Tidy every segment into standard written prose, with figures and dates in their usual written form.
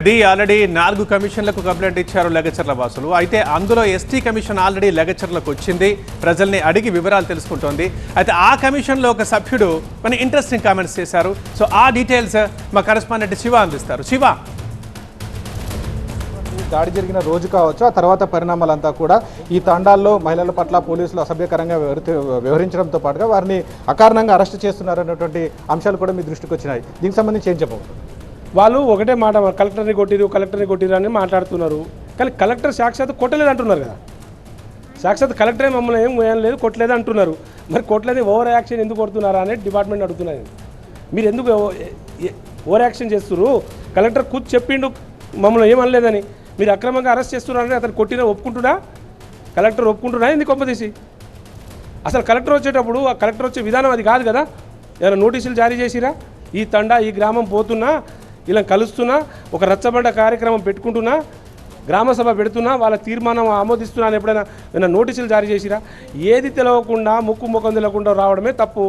ఇది already 4 కమిషన్లకు complaint ఇచ్చారు లగచర్ల వాసులు. అయితే అందులో ఎస్టీ కమిషన్ ఆల్రెడీ లగచర్లకు వచ్చింది, ప్రజల్ని అడిగి వివరాలు తెలుసుకుంటోంది. అయితే ఆ కమిషన్లో ఒక సభ్యుడు మన ఇంట్రెస్టింగ్ కామెంట్స్ చేశారు. సో ఆ డీటెయిల్స్ మా కరెస్పాండెంట్ శివ అందిస్తారు. శివ, దాడి జరిగిన రోజు కావచ్చు, ఆ తర్వాత పరిణామాలంతా కూడా ఈ తాండాల్లో మహిళల పట్ల పోలీసులు అసభ్యకరంగా వ్యవహరించడంతో పాటుగా వారిని అకారణంగా అరెస్ట్ చేస్తున్నారనేటువంటి అంశాలు కూడా మీ దృష్టికి వచ్చినాయి. దీనికి సంబంధించి ఏం చెప్పవచ్చు? వాళ్ళు ఒకటే మాట కలెక్టర్ని కొట్టిరు అని మాట్లాడుతున్నారు. కానీ కలెక్టర్ సాక్షాత్ కొట్టలేదు అంటున్నారు కదా. సాక్షాత్ కలెక్టరే మమ్మల్ని ఏం లేదు కొట్టలేదు అంటున్నారు. మరి కొట్టలేదు ఓవర్ యాక్షన్ ఎందుకు కొడుతున్నారా అనేది డిపార్ట్మెంట్ అడుగుతున్నారు. మీరు ఎందుకు ఓవర్ యాక్షన్ చేస్తున్నారు? కలెక్టర్ కూర్చు చెప్పిండు మమ్మల్ని ఏమనలేదని, మీరు అక్రమంగా అరెస్ట్ చేస్తున్నారని అతను కొట్టిన ఒప్పుకుంటున్నా? కలెక్టర్ ఒప్పుకుంటున్నా ఎందుకు కొంపదీసి? అసలు కలెక్టర్ వచ్చేటప్పుడు ఆ కలెక్టర్ వచ్చే విధానం అది కాదు కదా. ఏమైనా నోటీసులు జారీ చేసిరా? ఈ తండా ఈ గ్రామం పోతున్నా, ఇలా కలుస్తున్నా, ఒక రచ్చబండ కార్యక్రమం పెట్టుకుంటున్నా, గ్రామసభ పెడుతున్నా, వాళ్ళ తీర్మానం ఆమోదిస్తున్నా అని ఎప్పుడైనా నోటీసులు జారీ చేసిరా? ఏది తెలవకుండా ముఖం తెలవకుండా రావడమే తప్పు.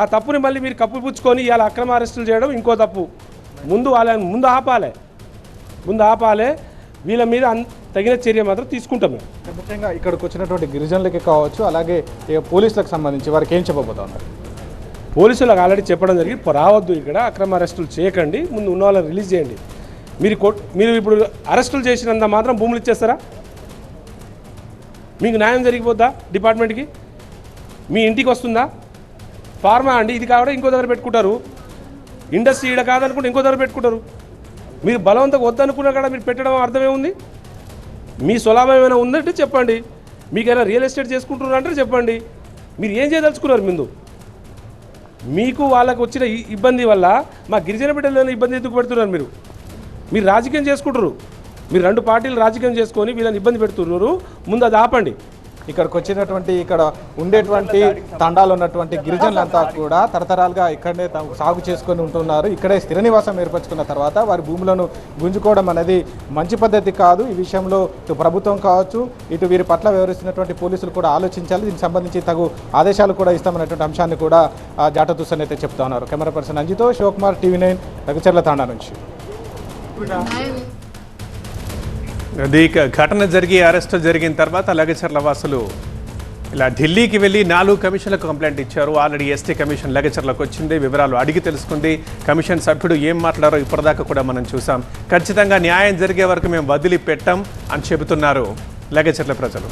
ఆ తప్పుని మళ్ళీ మీరు కప్పిపుచ్చుకొని ఇవాళ అక్రమ అరెస్టులు చేయడం ఇంకో తప్పు. ముందు ఆపాలే. వీళ్ళ మీద తగిన చర్య మాత్రం తీసుకుంటాం. ముఖ్యంగా ఇక్కడికి వచ్చినటువంటి గిరిజనులకి కావచ్చు, అలాగే పోలీసులకు సంబంధించి వారికి ఏం చెప్పబోతా ఉన్నారు? పోలీసులకు ఆల్రెడీ చెప్పడం జరిగింది, రావద్దు, ఇక్కడ అక్రమ అరెస్టులు చేయకండి, ముందు ఉన్న వాళ్ళని రిలీజ్ చేయండి. మీరు ఇప్పుడు అరెస్టులు చేసినంత మాత్రం భూములు ఇచ్చేస్తారా? మీకు న్యాయం జరిగిపోద్దా? డిపార్ట్మెంట్కి మీ ఇంటికి వస్తుందా? ఫార్మా అండి, ఇది కావడం ఇంకో దగ్గర పెట్టుకుంటారు. ఇండస్ట్రీ ఈడ కాదనుకుంటే ఇంకో దగ్గర పెట్టుకుంటారు. మీరు బలవంతంగా వద్దనుకున్నా కూడా మీరు పెట్టడం అర్థమేముంది? మీ స్వలాభం ఏమైనా ఉందంటే చెప్పండి. మీకైనా రియల్ ఎస్టేట్ చేసుకుంటున్నారు అంటే చెప్పండి. మీరు ఏం చేయదలుచుకున్నారు? ముందు మీకు వాళ్ళకు వచ్చిన ఇబ్బంది వల్ల మా గిరిజన బిడ్డలను ఇబ్బంది ఎందుకు పెడుతున్నారు? మీరు రాజకీయం చేసుకుంటారు. మీరు 2 పార్టీలు రాజకీయం చేసుకొని వీళ్ళని ఇబ్బంది పెడుతున్నారు. ముందు అది ఆపండి. ఇక్కడికి వచ్చినటువంటి ఇక్కడ ఉండేటువంటి తండాలు ఉన్నటువంటి గిరిజనులంతా కూడా తరతరాలుగా ఇక్కడనే సాగు చేసుకొని ఉంటున్నారు. ఇక్కడే స్థిర నివాసం ఏర్పరచుకున్న తర్వాత వారి భూములను గుంజుకోవడం అనేది మంచి పద్ధతి కాదు. ఈ విషయంలో ఇటు ప్రభుత్వం కావచ్చు, ఇటు వీరి పట్ల వ్యవహరిస్తున్నటువంటి పోలీసులు కూడా ఆలోచించాలి. దీనికి సంబంధించి తగు ఆదేశాలు కూడా ఇస్తామన్నటువంటి అంశాన్ని కూడా జాట తుసన్ అయితే చెప్తా ఉన్నారు. కెమెరా పర్సన్ అంజితో, శివకుమార్, TV9 లగచర్ల తాండా నుంచి. అది ఘటన జరిగి అరెస్ట్ జరిగిన తర్వాత లగచర్ల వాసులు ఇలా ఢిల్లీకి వెళ్ళి 4 కమిషన్లకు కంప్లైంట్ ఇచ్చారు. ఆల్రెడీ ఎస్టీ కమిషన్ లగచర్లకు వచ్చింది, వివరాలు అడిగి తెలుసుకుంది. కమిషన్ సభ్యుడు ఏం మాట్లాడారో ఇప్పటిదాకా కూడా మనం చూసాం. ఖచ్చితంగా న్యాయం జరిగే వరకు మేము వదిలిపెట్టాం అని చెబుతున్నారు లగచర్ల ప్రజలు.